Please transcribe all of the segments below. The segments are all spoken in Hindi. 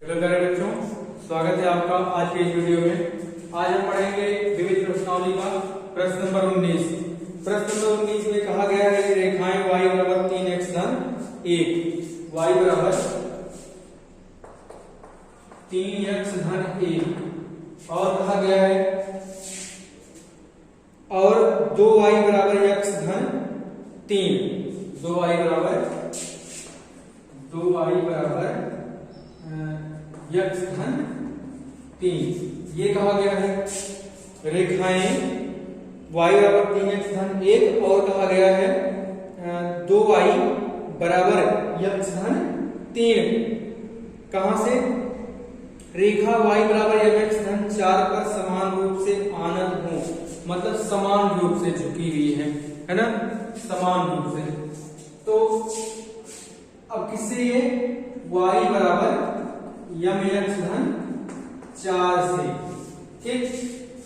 हेलो प्यारे बच्चों, स्वागत है आपका आज के इस वीडियो में। आज हम पढ़ेंगे विविध प्रश्नावली का प्रश्न नंबर 19। प्रश्न नंबर 19 में कहा गया है कि रेखाएं y बराबर 3x धन 1, y बराबर 3x धन 1 और कहा गया है और 2y बराबर x धन 3, 2y बराबर x धन 3 ये कहा गया है। रेखाएं y बराबर 3x धन 1 और कहा गया है 2y बराबर x धन 3। कहां से? रेखा y बराबर mx धन 4 पर समान रूप से आनत हो, मतलब समान रूप से झुकी हुई है ना, समान रूप से। तो अब किससे ये y बराबर mx धन 4 से, ठीक।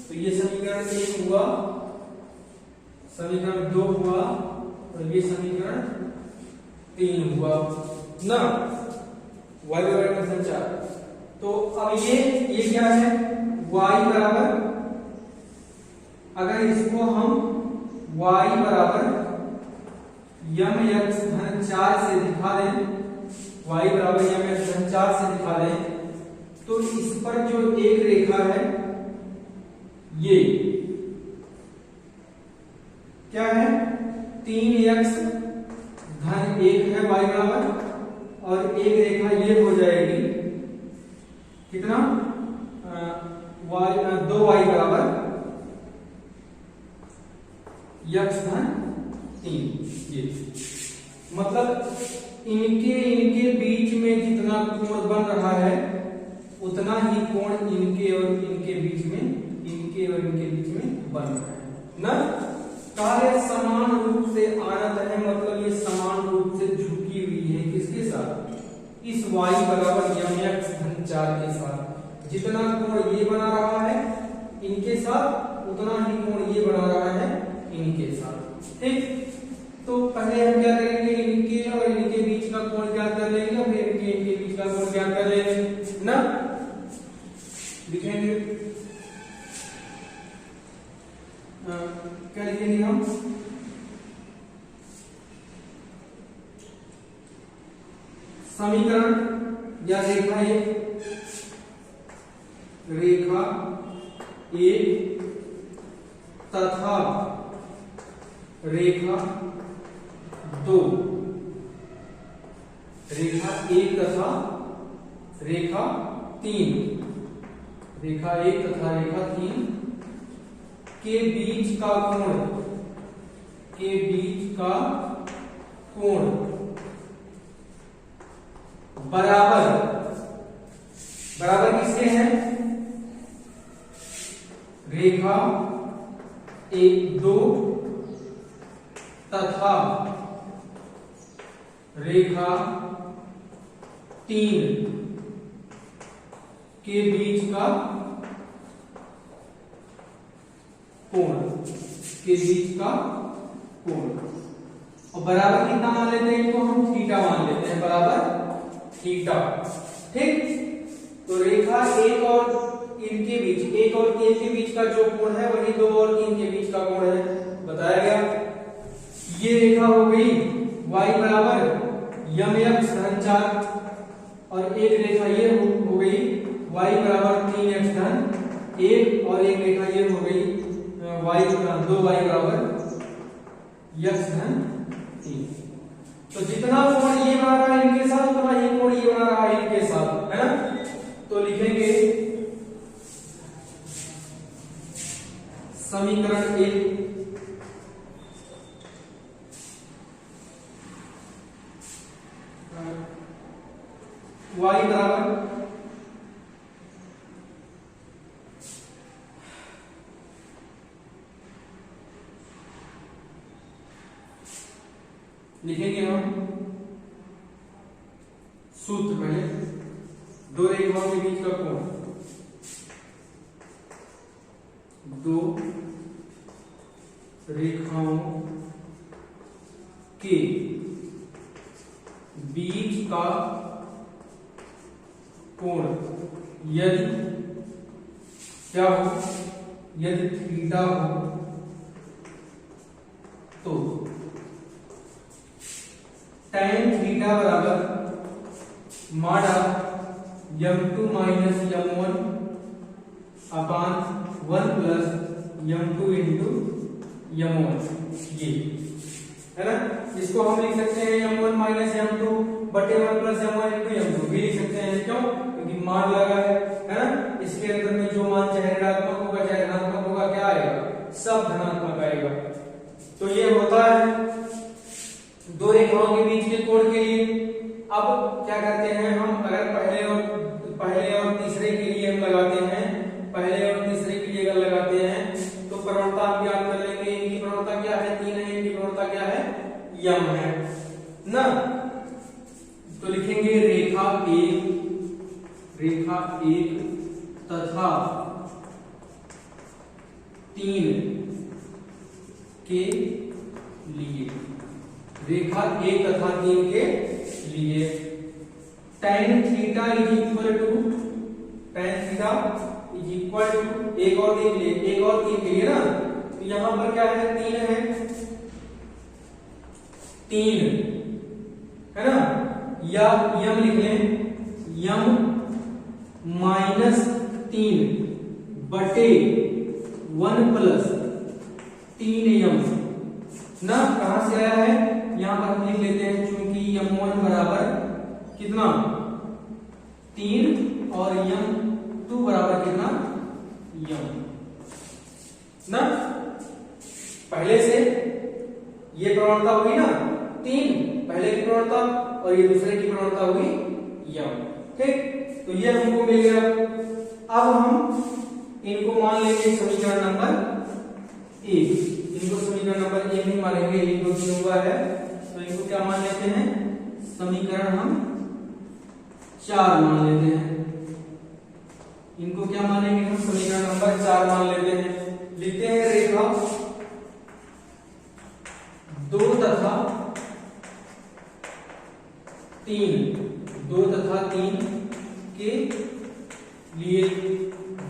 तो ये समीकरण 1 हुआ, समीकरण 2 हुआ और ये समीकरण 3 हुआ ना, y बराबर mx धन 4। तो अब ये क्या है? y बराबर, अगर इसको हम y बराबर mx धन 4 से दिखा दें, y बराबर mx धन 4 से दिखा दें, तो इस पर जो एक रेखा है ये क्या है? 3x धन 1 है y बराबर, और एक रेखा ये हो जाएगी कितना? 2y बराबर x धन 3। ये मतलब इनके बीच में जितना कोण बन रहा है उतना ही कोण इनके और इनके बीच में बन रहा है ना। कार्य समान रूप से आनत है, मतलब ये समान रूप से झुकी हुई है। किसके साथ? इस y बराबर mx धन 4 के साथ। जितना कोण ये बना रहा है इनके साथ, उतना ही कोण ये बना रहा है इनके साथ, ठीक। तो पहले हम क्या करेंगे? इनके और इनके बीच का कोण ज्ञात कर लेंगे, फिर इनके बीच का कोण ज्ञात कर लेंगे ना। लिखेंगे क्या लिखेंगे हम? समीकरण या रेखा एक तथा रेखा 2, रेखा 1 तथा रेखा 3, रेखा 1 तथा रेखा 3 के बीच का कोण बराबर किसके हैं? रेखा 1 2 तथा रेखा 3 के बीच का कोण और बराबर कितना मान लेते हैं? इनको हम थीटा मान लेते हैं, बराबर थीटा, ठीक। तो रेखा 1 और इनके बीच, 1 और 3 के बीच का जो कोण है वही 2 और 3 के बीच का कोण है, बताया गया। ये रेखा हो गई y बराबर mx धन 4 और एक रेखा ये हो गई y बराबर 3x धन 1 और एक रेखा ये हो गई y 2y बराबर x धन 3। तो जितना कोण ये बना रहा है इनके साथ, उतना ही कोण ये बना रहा है इनके साथ, है ना। तो लिखेंगे समीकरण 1 y बराबर लिखेंगे हम सूत्र पहले, दो रेखाओं के बीच का कोण, दो रेखाओं के बीच का कोण यदि क्या हो, यदि थीटा हो तो tan थीटा बराबर माडा m2 माइनस m1 अपान 1 प्लस m2 इंटू m1, ये है ना। इसको हम लिख सकते हैं m1 माइनस m2 बटे 1 प्लस m1 इंटू m2 भी लिख सकते हैं। क्यों? क्योंकि मान लगा है ना। इसके अंदर में जो मान चाहे ऋणात्मक होगा चाहे धनात्मक होगा, क्या आएगा? सब धनात्मक आएगा। तो ये होता है दो रेखाओं के बीच के कोण के लिए। अब क्या करते हैं हम, अगर पहले और तीसरे के लिए हम लगाते हैं, पहले और तीसरे के लिए अगर लगाते हैं तो प्रवणता हम याद कर लेंगे। इनकी प्रवणता क्या है? 3 है। इनकी प्रवणता क्या है? यम है ना। तो लिखेंगे रेखा एक तथा 3 के लिए, रेखा 1 तथा 3 के लिए tan theta is equal to, tan theta is equal to एक और 3 के लिए ना। तो यहां पर क्या है? 3 है, 3 है ना। या यम लिख लें, यम माइनस 3 बटे 1 प्लस 3 यम ना। कहां से आया है? यहां पर हम लिख लेते हैं, चूंकि m1 बराबर कितना? 3 और m2 बराबर कितना? यम ना। पहले से ये प्रवणता होगी ना 3, पहले की प्रवणता, और ये दूसरे की प्रवणता होगी यम। ठीक, तो ये हमको मिल गया। अब हम इनको मान लेंगे समीकरण नंबर 1। इनको समीकरण नंबर 1 ही मानेंगे, 1 2 3 हुआ है तो इनको क्या मान लेते हैं? समीकरण हम 4 मान लेते हैं। इनको क्या मानेंगे हम? समीकरण नंबर 4 मान लेते हैं। लिखते हैं रेखा 2 तथा 3 के लिए,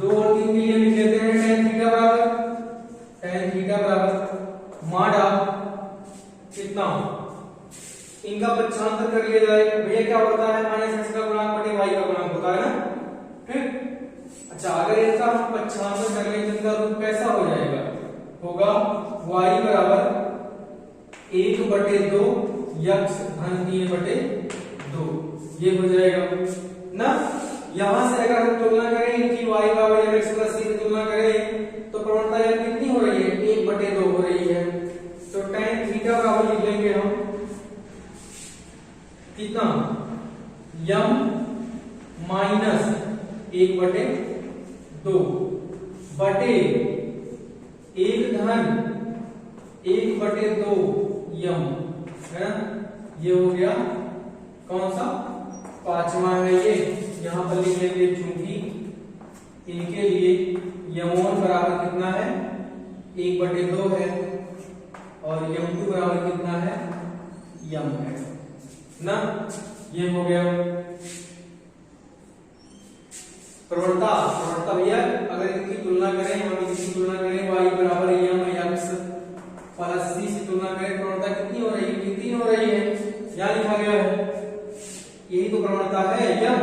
2 और 3 के लिए लिख लेते हैं tan थीटा बराबर माडा कितना? इनका पक्षांतर कर लिया जाए। भैया क्या होता है? माइनस एक्स का गुणांक बटे वाई का गुणांक होता है ना। ठीक, अच्छा अगर इनका हम पक्षांतर कर लें तो इनका रूप कैसा हो जाएगा? होगा y बराबर 1 बटे 2 यक्स धन 3 बटे 2, ये हो जाएगा ना। यहां से अगर हम तुलना करें इनकी y बराबर x प्लस c की तुलना करें तो प्रवणता यह कितनी हो रही है? 1 बटे 2 हो रही है। तो tan थीटा बराबर लिख लेंगे हम कितना? यम माइनस 1 बटे 2 बटे 1 धन 1 बटे 2 यम, है ना। ये हो गया कौन सा? 5वां है ये। यहां पर लिख लेंगे चूंकि इनके लिए यम1 बराबर कितना है? 1 बटे 2 है और यम2 बराबर कितना है? यम है ना। ये हो गया प्रवणता भैया। अगर इनकी तुलना करें, हम इसकी तुलना करें y बराबर यम एक्स प्लस c से तुलना करें, प्रवणता कितनी हो रही है? कितनी हो रही है? यहां लिखा गया है, यही तो प्रवणता है यम।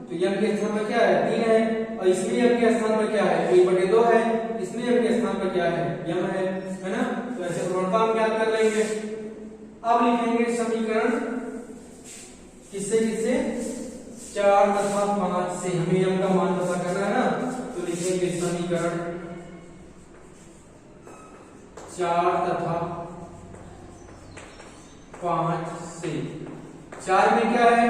तो यम के स्थान पर क्या है? 3 है, और इसमें यम के स्थान पर क्या है? 1 बटे 2 है। इसमें यम के स्थान पर क्या है? यम है ना। तो ऐसे प्रवणता हम ज्ञात कर लेंगे। अब लिखेंगे समीकरण किससे 4 तथा 5 से। हमें यम का मान पता करना है ना, तो लिखेंगे समीकरण 4 तथा 5 से। 4 में क्या है?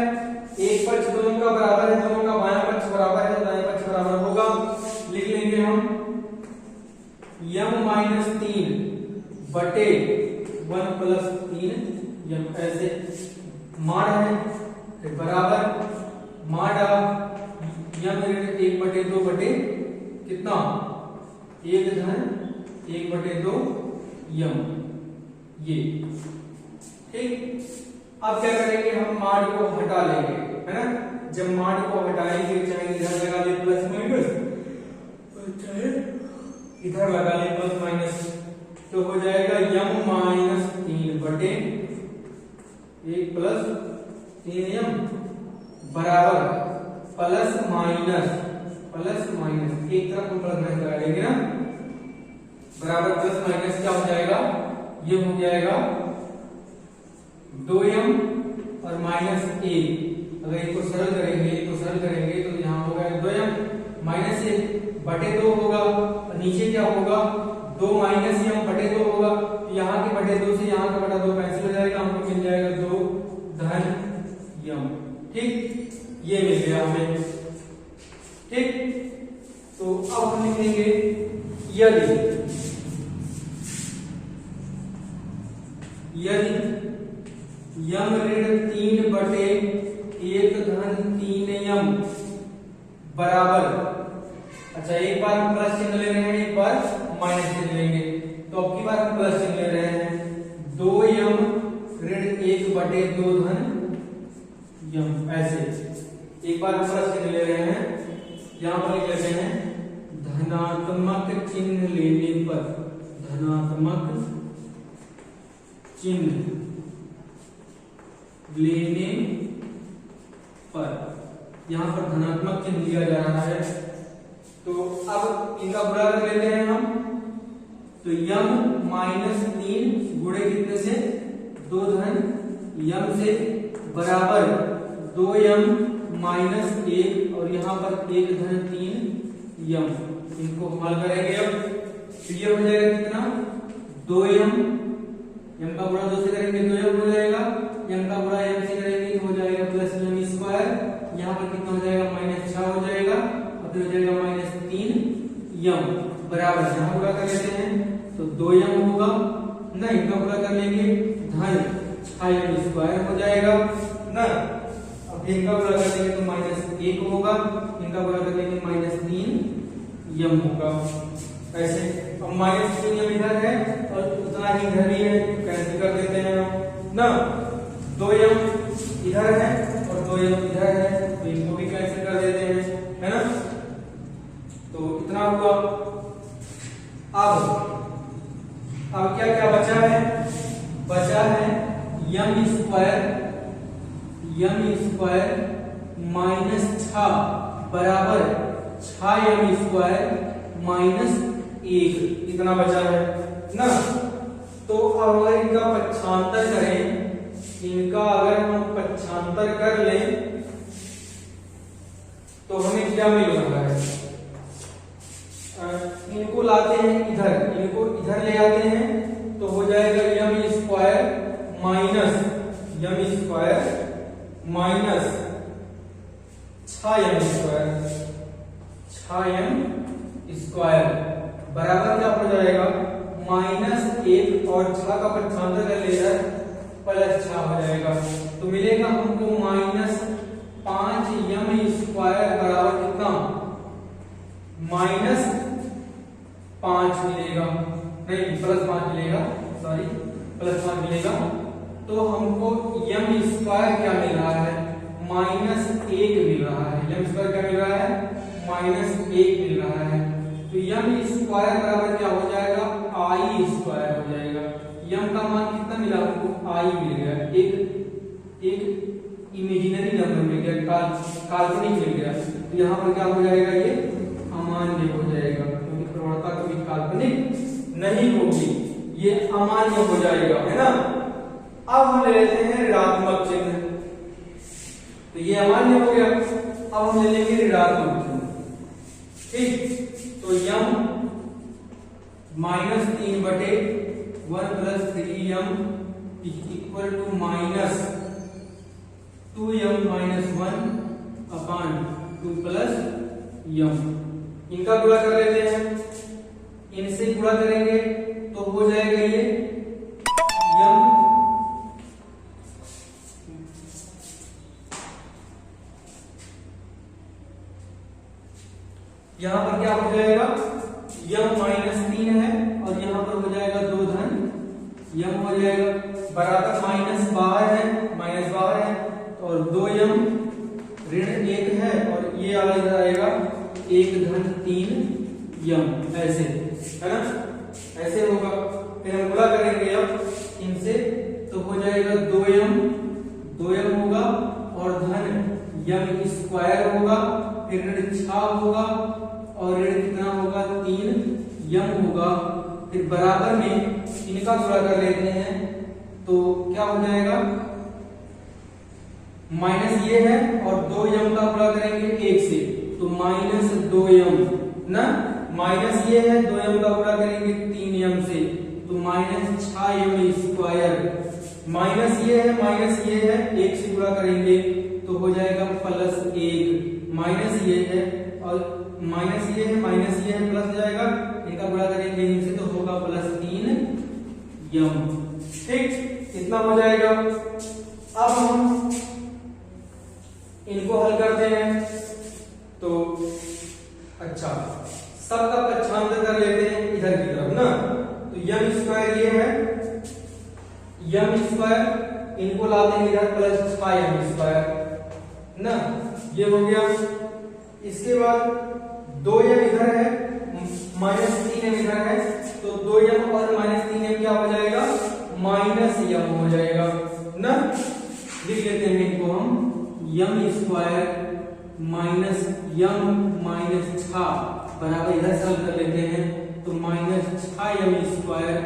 एक पक्ष दोनों का बराबर है, दोनों का बायां पक्ष बराबर है, दायां पक्ष बराबर होगा। लिख लेंगे हम यम माइनस 3 बटे 1 प्लस 3 यम, ऐसे माड है बराबर माडा यम 1 बटे 2 बटे कितना? 1 धन 1 बटे 2 यम, ये। ठीक, अब क्या करेंगे? हम माड को हटा लेंगे, है ना। जब मान को हटाएंगे, चाहे इधर लगा ले प्लस माइनस, चाहे इधर लगा ले प्लस माइनस, तो हो जाएगा यम माइनस 3 बटे 1 प्लस 3m बराबर प्लस माइनस एक तरफ हम प्लस माइनस लगा देंगे ना, बराबर प्लस माइनस क्या हो जाएगा, ये हो जाएगा 2m और माइनस 1। अगर इसको सरल करेंगे तो यहाँ होगा 2m माइनस 1 बटे 2 होगा, और नीचे क्या होगा 2 माइनस m बटे 2 होगा। तो यहाँ के बटे 2 से यहाँ का बटा 2 कैंसिल हो जाएगा, हमको मिल जाएगा 2 धन m। ठीक, ये मिल गया हमें। ठीक, तो अब हम लिखेंगे यदि यम ऋण 3 बटे 1 धन 3m बराबर, अच्छा एक बार हम प्लस चिन्ह ले रहे हैं, एक बार माइनस चिन्ह लेंगे, तो अब की बार हम प्लस चिन्ह ले रहे हैं 2m ऋण 1 बटे 2 धन m, ऐसे एक बार हम प्लस चिन्ह ले रहे हैं, यहां पर लिख लेते हैं धनात्मक चिन्ह लेने पर, धनात्मक चिन्ह लेने पर, यहां पर धनात्मक चिन्ह लिया जा रहा है। तो अब इनका गुणा कर लेते हैं हम, तो यम माइनस 3 गुणे कितने से 2 धन यम से बराबर 2m माइनस 1 और यहां पर 1 धन 3 यम, इनको हल करेंगे अब, तो ये हो जाएगा कितना 2m, m का गुणा 2 से करेंगे तो m हो जाएगा, m का गुणा m से करेंगे तो हो जाएगा प्लस m स्क्वायर, यहाँ पर कितना हो जाएगा माइनस 6 हो जाएगा, और फिर हो जाएगा माइनस 3m बराबर, यहाँ गुणा कर लेते हैं तो 2m होगा, नहीं इनका गुणा कर लेंगे धन 6m स्क्वायर हो जाएगा ना, अब इनका गुणा कर लेंगे तो माइनस 1 होगा, इनका गुणा कर लेंगे माइनस 3m होगा, ऐसे। अब माइनस 3m इधर है और उतना ही इधर भी है, कैंसिल कर देते हैं ना, 2m इधर है और 2m इधर है, तो इनको भी कैंसिल कर देते हैं, है ना, तो इतना हुआ। अब क्या क्या बचा है, बचा है यम स्क्वायर माइनस 6 बराबर 6m स्क्वायर माइनस 1, इतना बचा है ना। तो अब अगर इनका पक्षांतर करें, इनका अगर हम पक्षांतर कर लें तो हमें क्या मिल रहा है, इनको लाते हैं इधर, इनको इधर ले आते हैं तो हो जाएगा यम स्क्वायर माइनस 6m स्क्वायर बराबर क्या हो जाएगा माइनस 1 और 6 का पक्षांतर कर लेकर प्लस 6 हो जाएगा, तो मिलेगा हमको माइनस 5m स्क्वायर बराबर कितना माइनस 5 मिलेगा, नहीं प्लस 5 मिलेगा, सॉरी प्लस 5 मिलेगा। तो हमको यम स्क्वायर क्या मिल रहा है माइनस 1 मिल रहा है, यम स्क्वायर क्या मिल रहा है माइनस 1 मिल रहा है, तो यम स्क्वायर बराबर क्या हो जाएगा आई स्क्वायर हो जाएगा। यम का मान कितना मिला हमको आई मिल गया, एक इमेजिनरी नंबर मिल गया, काल्पनिक मिल गया, तो यहाँ पर क्या हो जाएगा ये अमान्य हो जाएगा, क्योंकि प्रवणता कभी काल्पनिक नहीं होगी, ये अमान्य हो जाएगा, है ना। अब हम ले लेते हैं ऋणात्मक चिन्ह, तो ये अमान्य हो गया, अब हम ले लेंगे ऋणात्मक चिन्ह, ठीक। तो यम माइनस 3 बटे 1 plus 3m equal to minus 2m minus 1 upon 2 plus m, इनका गुणा कर लेते हैं, इनसे गुणा करेंगे तो हो जाएगा ये m यहां पर क्या हो जाएगा यम माइनस 3 है और यहां पर हो जाएगा 2 धन यम हो जाएगा बराबर माइनस बाहर है और 2m ऋण 1 है और ये वाला इधर आएगा 1 धन 3 यम, ऐसे है ना, ऐसे होगा। फिर हम गुणा करेंगे अब इनसे, तो हो जाएगा 2m होगा और धन यम स्क्वायर होगा, फिर ऋण 6 होगा और ऋण कितना होगा 3 यम होगा। फिर बराबर में इनका गुणा कर लेते हैं, तो क्या हो जाएगा, माइनस ये है और 2m का गुणा करेंगे 1 से, तो माइनस 2m ना, माइनस ये है 2m का गुणा करेंगे 3m से, तो माइनस 6m स्क्वायर। माइनस ये है 1 से गुणा करेंगे तो हो जाएगा प्लस 1, माइनस ये है और माइनस ये है प्लस जाएगा, इनका गुणा करेंगे इनसे तो होगा प्लस 3 यम। ठीक, इतना हो जाएगा। अब हम इनको हल करते हैं, तो अच्छा सबका पक्षांतर कर लेते हैं इधर की तरफ ना, तो यम स्क्वायर ये है, यम स्क्वायर इनको लाते हैं इधर प्लस 5m स्क्वायर ना, ये हो गया। इसके बाद 2m इधर है, माइनस 3m इधर है, तो 2m और माइनस 3m क्या हो जाएगा, माइनस यम हो जाएगा ना। लिख लेते हैं इनको हम, यम स्क्वायर माइनस यम माइनस 6 बराबर, इधर सॉल्व कर लेते हैं तो माइनस 6m स्क्वायर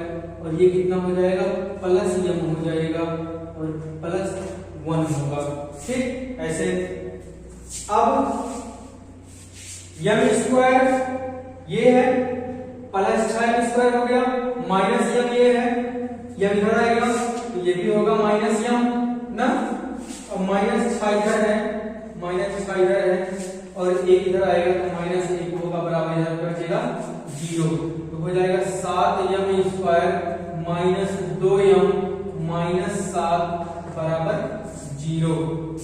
और ये कितना हो जाएगा, प्लस यम हो जाएगा और प्लस 1 होगा। ठीक, ऐसे। अब यम स्क्वायर ये है, प्लस 6m स्क्वायर हो गया, माइनस यम ये है, यम इधर आएगा तो ये भी होगा माइनस यम ना, और माइनस 6 इधर है, माइनस 6 इधर है और 1 इधर आएगा तो माइनस 1 होगा, बराबर इधर बचेगा 0, तो हो जाएगा 7m square minus 2m minus 7 बराबर 0।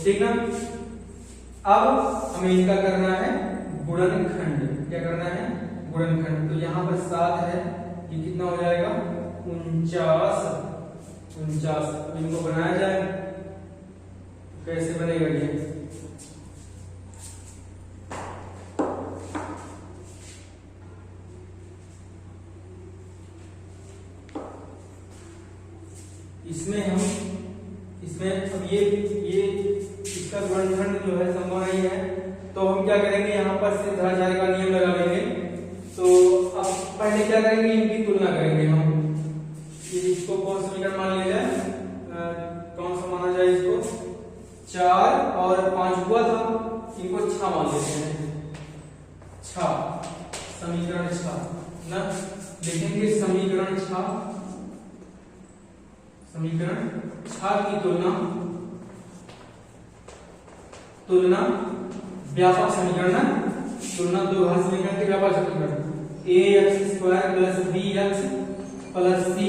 ठीक ना। अब हमें इनका करना है गुणनखंड, क्या करना है, गुणनखंड। तो यहाँ पर 7 है, ये कितना हो जाएगा 49। इनको बनाया जाए, कैसे बनेगा ये, इसमें अब ये इसका गुणनखंड जो है संभव नहीं है, तो हम क्या करेंगे, यहाँ पर सिद्धाचार्य का नियम लगा लेंगे। तो अब पहले क्या करेंगे, इनकी तुलना करेंगे हम। इसको कौन समीकरण मान लिया जाए, कौन सा माना जाए इसको, 4 और 5 हुआ था, इनको 6 मान लेते हैं, 6 समीकरण 6 ना। देखेंगे समीकरण 6 की तुलना व्यापक समीकरण ना, तुलना दो घात समीकरण के व्यापक समीकरण, ax square plus bx plus c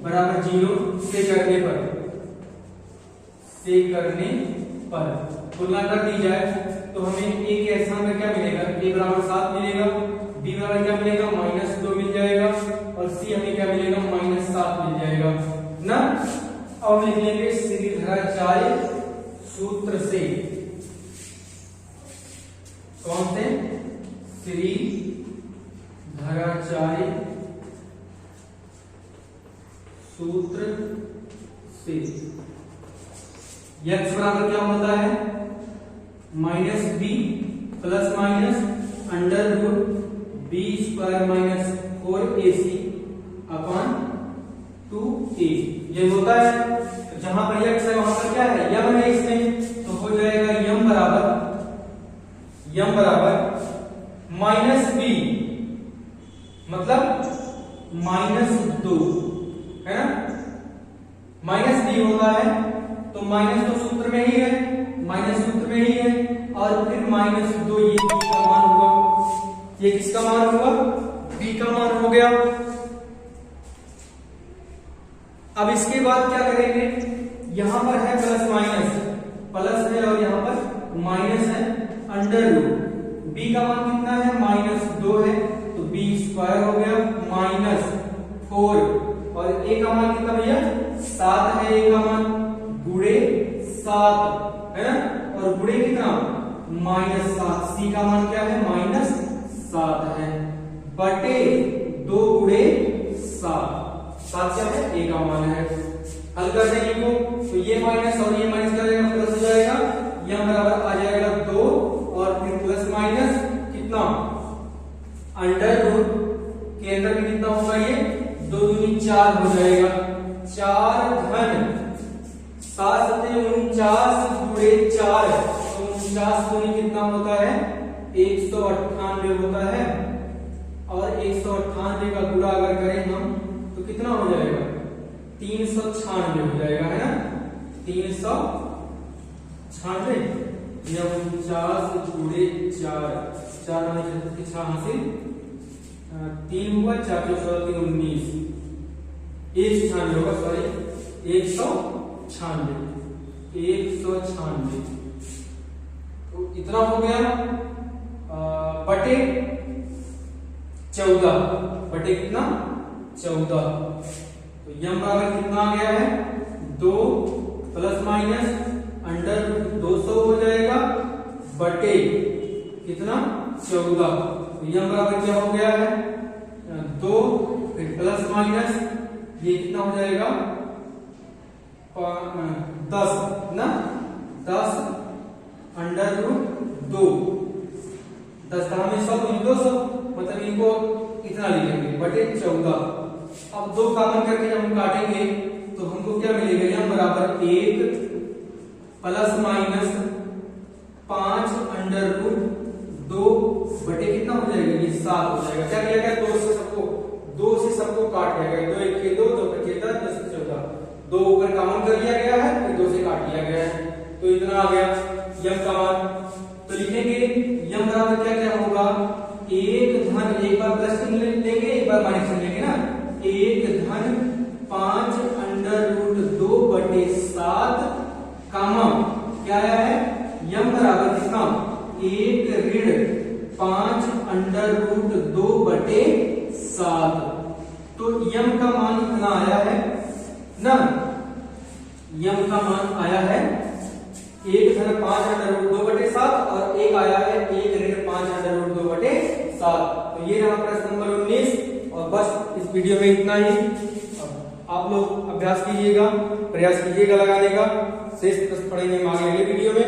बराबर 0 से करने पर तुलना कर दी जाए तो हमें a के स्थान में क्या मिलेगा, a बराबर 7 मिलेगा, b बराबर क्या मिलेगा -2 मिल जाएगा और c हमें क्या मिलेगा -7 मिल जाएगा ना। अब लिख लेंगे श्रीधराचार्य सूत्र से, कौन से, श्रीधराचार्य सूत्र से x बराबर क्या होता है, -b plus minus under root b square minus 4ac upon 2a, ये होता है। तो जहां पर x है वहां पर क्या है, यम है इसमें, तो हो जाएगा यम बराबर -b मतलब -2 है ना, -b होता है तो -2 सूत्र में ही है, और फिर -2 ये b का मान हुआ, ये किसका मान हुआ, b का मान हो गया। अब इसके बाद क्या करेंगे, यहां पर है प्लस है और यहां पर माइनस है, अंडर रूट b का मान कितना है, -2 है, तो b स्क्वायर हो गया -4 और a का मान कितना भैया 7 है, a का मान गुणे 7 है ना, और गुणे कितना -7, सी का मान क्या है -7 है, बटे 2 गुणे 7 क्या है ए का मान है। हल कर देंगे इनको तो ये माइनस और ये माइनस क्या जाएगा प्लस हो जाएगा, यहां बराबर आ जाएगा 2 और फिर प्लस माइनस कितना अंडर रूट के अंदर में कितना होगा ये 2 दूनी 4 हो जाएगा, 4 घन 7 सत्ते 49 गुणे 4 तो 49 दूनी कितना होता है 198 होता है, और 198 का गुणा अगर करें हम तो कितना हो जाएगा 396 हो जाएगा है ना, 396 या 49 गुणे 4 4 माइनस 6 हासिल 3 हुआ 4 3 19 196 होगा, सॉरी 196 तो इतना हो गया बटे 14 बटे कितना 14 तो यम बराबर कितना आ गया है 2 प्लस माइनस अंडर 200 हो जाएगा बटे कितना 14 तो यम बराबर क्या हो गया है 2 फिर प्लस माइनस ये कितना हो जाएगा 10 ना 10 अंडर रूट 2 10 का हमें 100 200 मतलब इनको इतना लिखेंगे बटे 14। अब 2 कॉमन करके जब हम काटेंगे तो हमको क्या मिलेगा यहां बराबर 1 प्लस माइनस 5 अंडर रूट 2 बटे कितना हो जाएगा ये 7 हो जाएगा। क्या किया गया 2 से सबको काट लिया गया, 2 1 के 2 2 5 10 10 14 2 ऊपर कॉमन कर लिया गया है फिर 2 से काट लिया गया है तो इतना आ गया यम का मान। तो लिखेंगे यम बराबर क्या क्या होगा 1 धन एक बार प्लस लेंगे एक बार माइनस लेंगे ना 1 धन 5 अंडर रूट 2 बटे 7 कामा क्या आया है यम बराबर कितना 1 ऋण 5 अंडर रूट 2 बटे 7 तो यम का मान इतना आया है ना, यम का मान आया है 1 धन 5 अंडर रूट 2 बटे 7 और एक आया है 1 ऋण 5 अंडर रूट 2 बटे 7। तो ये रहा प्रश्न नंबर 19 और बस इस वीडियो में इतना ही। आप लोग अभ्यास कीजिएगा, प्रयास कीजिएगा लगाने का, शेष प्रश्न पढ़ेंगे हम अगले वीडियो में।